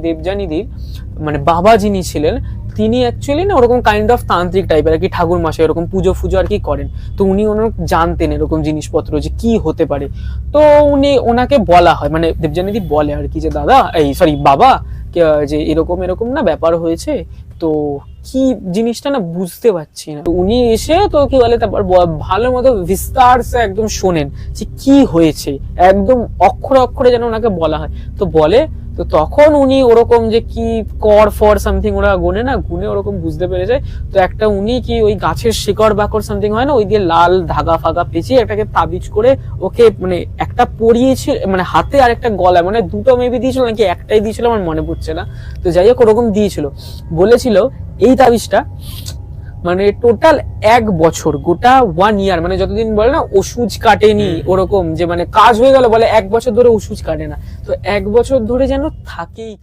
দেবযানীদির মানে বাবা যিনি ছিলেন তিনি অ্যাকচুয়ালি না ওরকম কাইন্ড অফ তান্ত্রিক টাইপের আর কি, ঠাকুর মশাই এরকম পুজো ফুজো আর কি করেন। তো উনি ওনার জানতেন এরকম জিনিসপত্র যে কি হতে পারে। তো ওনাকে বলা হয়, মানে দেবযানীদি বলে আর কি যে দাদা এই সরি বাবা যে এরকম এরকম না ব্যাপার হয়েছে, তো কি জিনিসটা না বুঝতে পারছি না। উনি এসে তো কি বলে তারপর ভালো মতো বিস্তার একদম শোনেন যে কি হয়েছে, একদম অক্ষরে অক্ষরে যেন ওনাকে বলা হয়। তো বলে, তো তখন উনি ওরকম যে কি কর ফর সামথিং ওরা গুনে না, গুনে ওরকম বুঝতে পেরে যায়। তো একটা উনি কি ওই গাছের শিকড় বাকড় সামথিং হয় না, ওই দিয়ে লাল ধাগা ফাগা পেঁচিয়ে একটাকে তাবিজ করে ওকে মানে একটা পরিয়েছিল, মানে হাতে আর একটা গলায়, মানে দুটো মেবি দিয়েছিল নাকি একটাই দিয়েছিল আমার মনে পড়ছে না। তো যাই হোক ওরকম দিয়েছিল, বলেছিল এই তাবিজটা মানে টোটাল 1 বছর, গোটা 1 ইয়ার, মানে যতদিন বলে না ওষুধ কাটেনি ওরকম, যে মানে কাজ হয়ে গেল বলে 1 বছর ধরে ওষুধ কাটে না, তো 1 বছর ধরে যেন থাকেই।